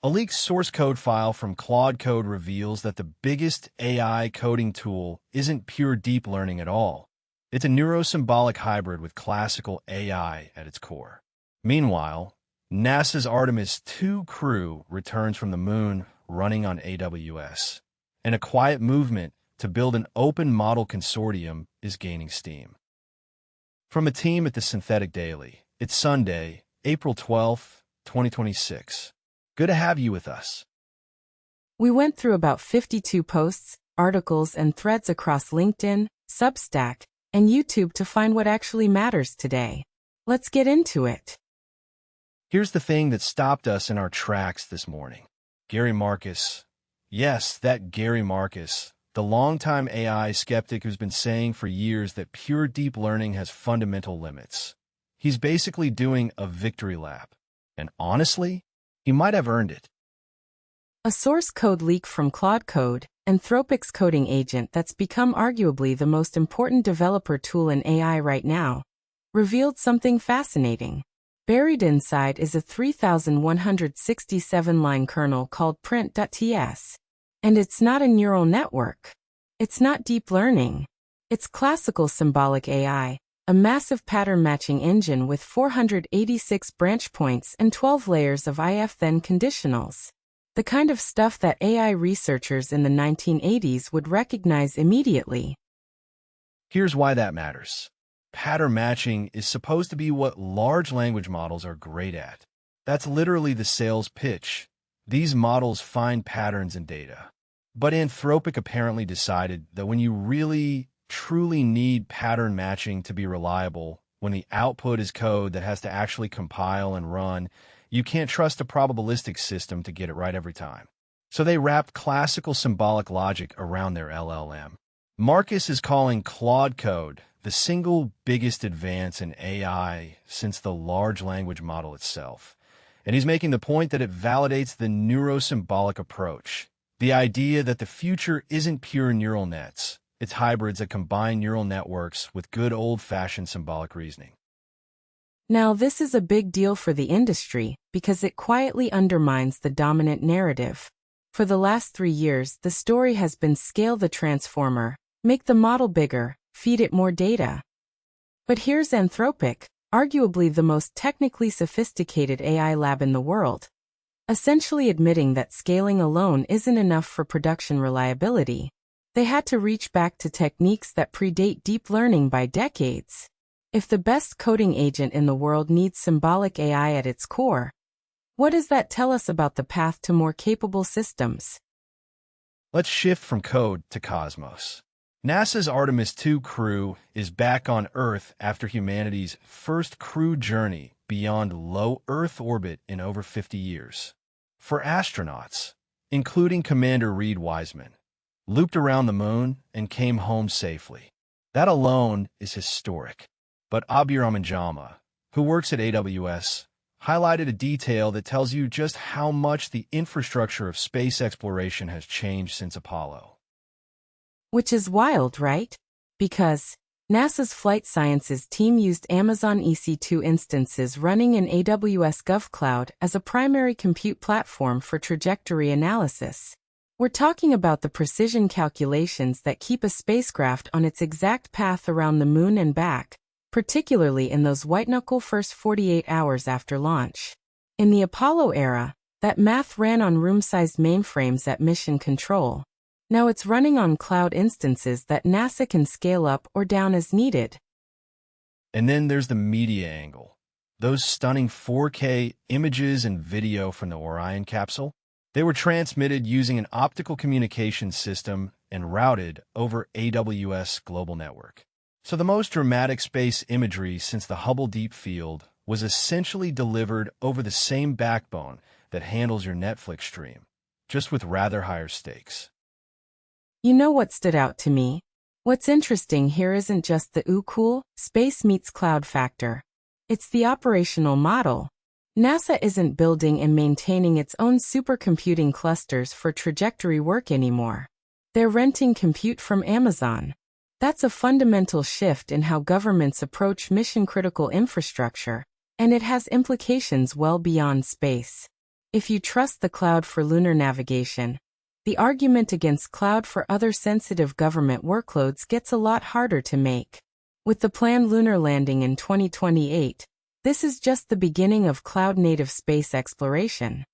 A leaked source code file from Claude Code reveals that the biggest AI coding tool isn't pure deep learning at all. It's a neurosymbolic hybrid with classical AI at its core. Meanwhile, NASA's Artemis II crew returns from the moon running on AWS, and a quiet movement to build an open model consortium is gaining steam. From a team at the Synthetic Daily, it's Sunday, April 12th, 2026. Good to have you with us. We went through about 52 posts, articles, and threads across LinkedIn, Substack, and YouTube to find what actually matters today. Let's get into it. Here's the thing that stopped us in our tracks this morning. Gary Marcus. Yes, that Gary Marcus, the longtime AI skeptic who's been saying for years that pure deep learning has fundamental limits. He's basically doing a victory lap. And honestly, he might have earned it. A source code leak from Claude Code, Anthropic's coding agent that's become arguably the most important developer tool in AI right now, revealed something fascinating. Buried inside is a 3,167-line kernel called print.ts. And it's not a neural network. It's not deep learning. It's classical symbolic AI, a massive pattern-matching engine with 486 branch points and 12 layers of if-then conditionals. The kind of stuff that AI researchers in the 1980s would recognize immediately. Here's why that matters. Pattern matching is supposed to be what large language models are great at. That's literally the sales pitch. These models find patterns in data. But Anthropic apparently decided that when you really, truly need pattern matching to be reliable, when the output is code that has to actually compile and run, you can't trust a probabilistic system to get it right every time. So they wrapped classical symbolic logic around their LLM. Marcus is calling Claude Code the single biggest advance in AI since the large language model itself. And he's making the point that it validates the neurosymbolic approach, the idea that the future isn't pure neural nets. It's hybrids that combine neural networks with good old-fashioned symbolic reasoning. Now, this is a big deal for the industry because it quietly undermines the dominant narrative. For the last 3 years, the story has been scale the transformer, make the model bigger, feed it more data. But here's Anthropic, arguably the most technically sophisticated AI lab in the world, essentially admitting that scaling alone isn't enough for production reliability. They had to reach back to techniques that predate deep learning by decades. If the best coding agent in the world needs symbolic AI at its core, what does that tell us about the path to more capable systems? Let's shift from code to cosmos. NASA's Artemis II crew is back on Earth after humanity's first crewed journey beyond low Earth orbit in over 50 years. For astronauts, including Commander Reed Wiseman, looped around the moon and came home safely. That alone is historic. But Abhiram Anjama, who works at AWS, highlighted a detail that tells you just how much the infrastructure of space exploration has changed since Apollo. Which is wild, right? Because NASA's flight sciences team used Amazon EC2 instances running in AWS GovCloud as a primary compute platform for trajectory analysis. We're talking about the precision calculations that keep a spacecraft on its exact path around the moon and back, particularly in those white-knuckle first 48 hours after launch. In the Apollo era, that math ran on room-sized mainframes at mission control. Now it's running on cloud instances that NASA can scale up or down as needed. And then there's the media angle. Those stunning 4K images and video from the Orion capsule, they were transmitted using an optical communication system and routed over AWS Global Network. So the most dramatic space imagery since the Hubble Deep Field was essentially delivered over the same backbone that handles your Netflix stream, just with rather higher stakes. You know what stood out to me? What's interesting here isn't just the ooh cool, space meets cloud factor. It's the operational model. NASA isn't building and maintaining its own supercomputing clusters for trajectory work anymore. They're renting compute from Amazon. That's a fundamental shift in how governments approach mission-critical infrastructure, and it has implications well beyond space. If you trust the cloud for lunar navigation, the argument against cloud for other sensitive government workloads gets a lot harder to make. With the planned lunar landing in 2028, this is just the beginning of cloud-native space exploration.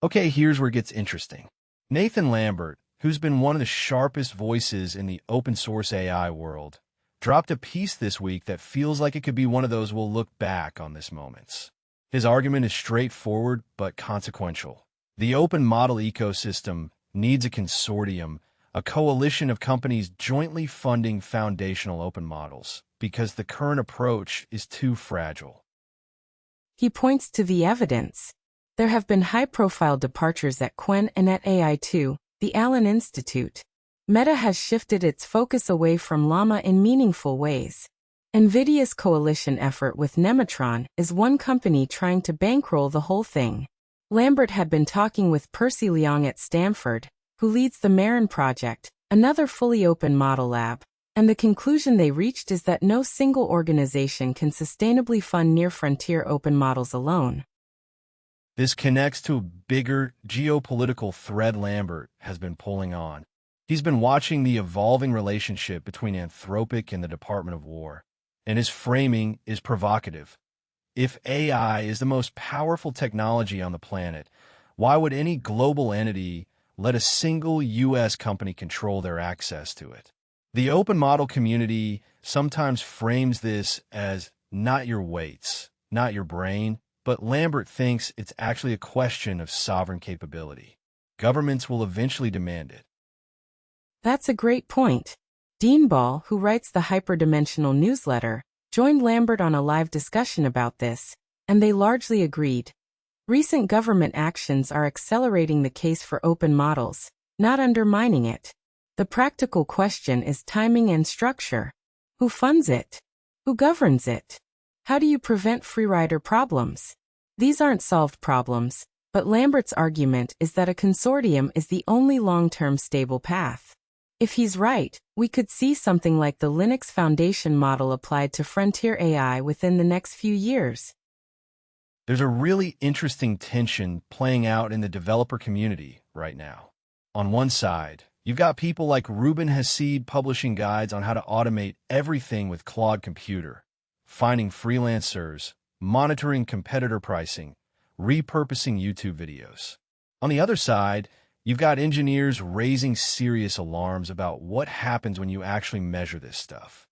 Okay, here's where it gets interesting. Nathan Lambert, who's been one of the sharpest voices in the open-source AI world, dropped a piece this week that feels like it could be one of those we'll look back on this moments. His argument is straightforward but consequential. The open model ecosystem needs a consortium, a coalition of companies jointly funding foundational open models, because the current approach is too fragile. He points to the evidence. There have been high-profile departures at Qwen and at AI2, the Allen Institute. Meta has shifted its focus away from Llama in meaningful ways. NVIDIA's coalition effort with Nematron is one company trying to bankroll the whole thing. Lambert had been talking with Percy Leong at Stanford, who leads the Marin project, another fully open model lab, and the conclusion they reached is that no single organization can sustainably fund near-frontier open models alone. This connects to a bigger geopolitical thread Lambert has been pulling on. He's been watching the evolving relationship between Anthropic and the Department of War, and his framing is provocative. If AI is the most powerful technology on the planet, why would any global entity let a single U.S. company control their access to it? The open model community sometimes frames this as not your weights, not your brain, but Lambert thinks it's actually a question of sovereign capability. Governments will eventually demand it. That's a great point. Dean Ball, who writes the Hyperdimensional newsletter, joined Lambert on a live discussion about this, and they largely agreed. Recent government actions are accelerating the case for open models, not undermining it. The practical question is timing and structure. Who funds it? Who governs it? How do you prevent freerider problems? These aren't solved problems, but Lambert's argument is that a consortium is the only long-term stable path. If he's right, we could see something like the Linux Foundation model applied to frontier AI within the next few years. There's a really interesting tension playing out in the developer community right now. On one side, you've got people like Ruben Hassid publishing guides on how to automate everything with Claude Computer, finding freelancers, monitoring competitor pricing, repurposing YouTube videos. On the other side, you've got engineers raising serious alarms about what happens when you actually measure this stuff.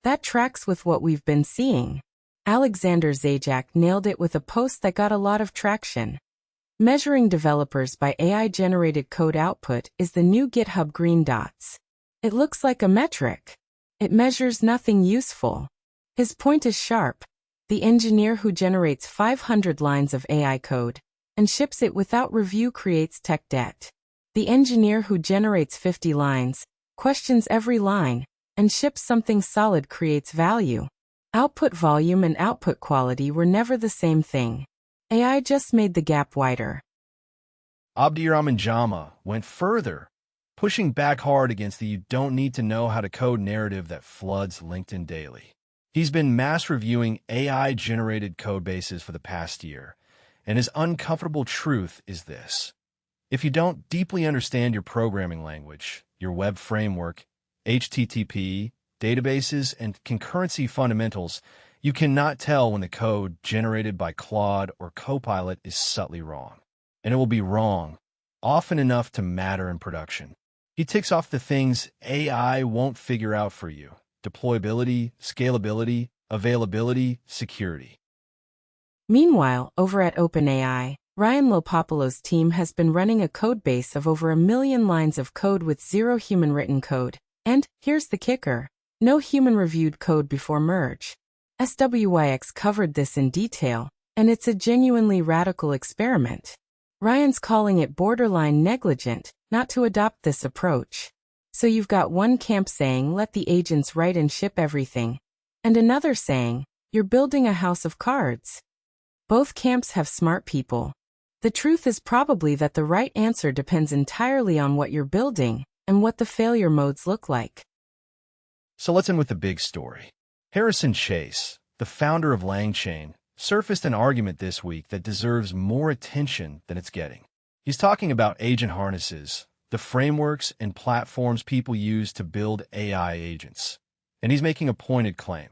That tracks with what we've been seeing. Alexander Zajac nailed it with a post that got a lot of traction. Measuring developers by AI-generated code output is the new GitHub green dots. It looks like a metric. It measures nothing useful. His point is sharp. The engineer who generates 500 lines of AI code and ships it without review creates tech debt. The engineer who generates 50 lines, questions every line, and ships something solid creates value. Output volume and output quality were never the same thing. AI just made the gap wider. Abdirahman Jama went further, pushing back hard against the "you don't need to know how to code" narrative that floods LinkedIn daily. He's been mass reviewing AI-generated code bases for the past year, and his uncomfortable truth is this: if you don't deeply understand your programming language, your web framework, HTTP, databases, and concurrency fundamentals, you cannot tell when the code generated by Claude or Copilot is subtly wrong. And it will be wrong, often enough to matter in production. He ticks off the things AI won't figure out for you: deployability, scalability, availability, security. Meanwhile, over at OpenAI, Ryan Lopopolo's team has been running a codebase of over 1 million lines of code with zero human-written code. And, here's the kicker, no human-reviewed code before merge. SWYX covered this in detail, and it's a genuinely radical experiment. Ryan's calling it borderline negligent not to adopt this approach. So you've got one camp saying let the agents write and ship everything, and another saying you're building a house of cards. Both camps have smart people. The truth is probably that the right answer depends entirely on what you're building and what the failure modes look like. So let's end with the big story. Harrison Chase, the founder of LangChain, surfaced an argument this week that deserves more attention than it's getting. He's talking about agent harnesses, the frameworks and platforms people use to build AI agents. And he's making a pointed claim.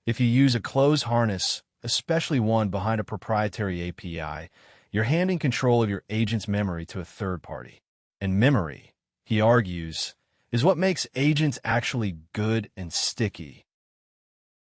If you use a closed harness, especially one behind a proprietary API, you're handing control of your agent's memory to a third party. And memory, he argues, is what makes agents actually good and sticky.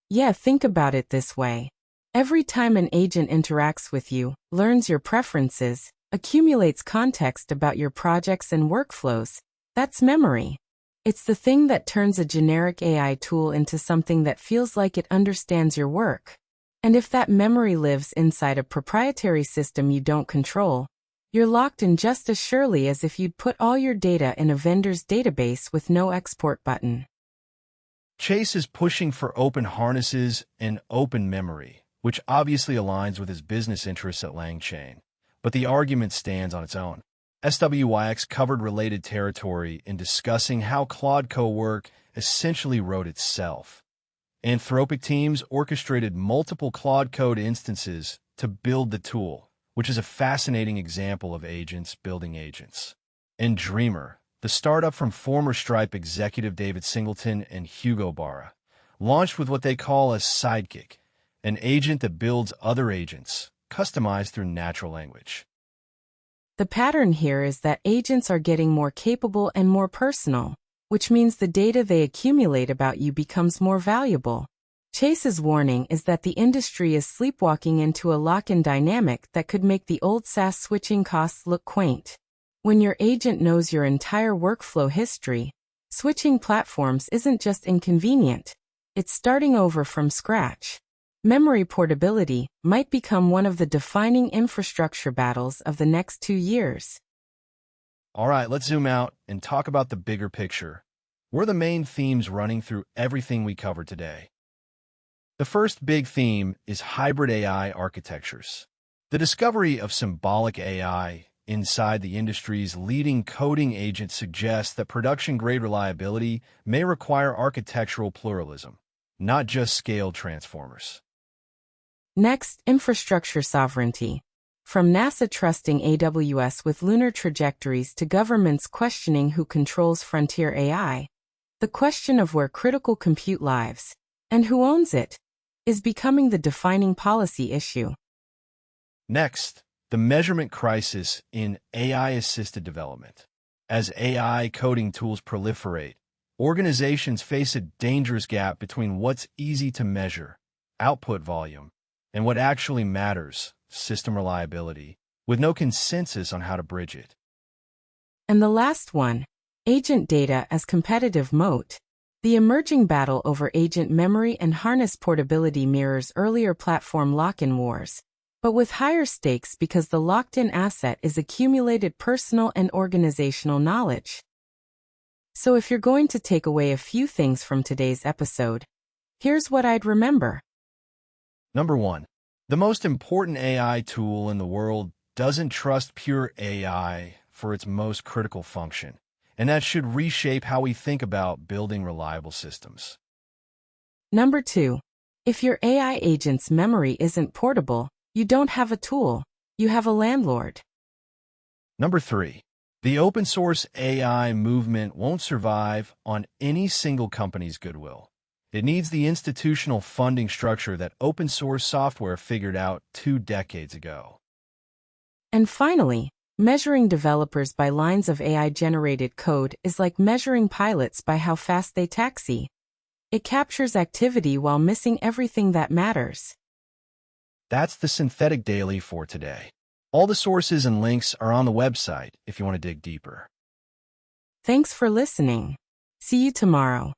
Yeah, think about it this way. Every time an agent interacts with you, learns your preferences, accumulates context about your projects and workflows, that's memory. It's the thing that turns a generic AI tool into something that feels like it understands your work. And if that memory lives inside a proprietary system you don't control, you're locked in just as surely as if you'd put all your data in a vendor's database with no export button. Chase is pushing for open harnesses and open memory, which obviously aligns with his business interests at LangChain. But the argument stands on its own. SWYX covered related territory in discussing how Claude Code work essentially wrote itself. Anthropic teams orchestrated multiple Claude Code instances to build the tool, which is a fascinating example of agents building agents. And Dreamer, the startup from former Stripe executive David Singleton and Hugo Barra, launched with what they call a sidekick, an agent that builds other agents, customized through natural language. The pattern here is that agents are getting more capable and more personal, which means the data they accumulate about you becomes more valuable. Chase's warning is that the industry is sleepwalking into a lock-in dynamic that could make the old SaaS switching costs look quaint. When your agent knows your entire workflow history, switching platforms isn't just inconvenient, it's starting over from scratch. Memory portability might become one of the defining infrastructure battles of the next 2 years. All right, let's zoom out and talk about the bigger picture. What are the main themes running through everything we covered today? The first big theme is hybrid AI architectures. The discovery of symbolic AI inside the industry's leading coding agent suggests that production-grade reliability may require architectural pluralism, not just scaled transformers. Next, infrastructure sovereignty. From NASA trusting AWS with lunar trajectories to governments questioning who controls frontier AI, the question of where critical compute lives, and who owns it, is becoming the defining policy issue. Next, the measurement crisis in AI-assisted development. As AI coding tools proliferate, organizations face a dangerous gap between what's easy to measure, output volume, and what actually matters, system reliability, with no consensus on how to bridge it. And the last one, agent data as competitive moat. The emerging battle over agent memory and harness portability mirrors earlier platform lock-in wars, but with higher stakes because the locked-in asset is accumulated personal and organizational knowledge. So if you're going to take away a few things from today's episode, here's what I'd remember. Number 1. The most important AI tool in the world doesn't trust pure AI for its most critical function, and that should reshape how we think about building reliable systems. Number 2. If your AI agent's memory isn't portable, you don't have a tool, you have a landlord. Number 3. The open source AI movement won't survive on any single company's goodwill. It needs the institutional funding structure that open source software figured out 2 decades ago. And finally, measuring developers by lines of AI-generated code is like measuring pilots by how fast they taxi. It captures activity while missing everything that matters. That's the Synthetic Daily for today. All the sources and links are on the website if you want to dig deeper. Thanks for listening. See you tomorrow.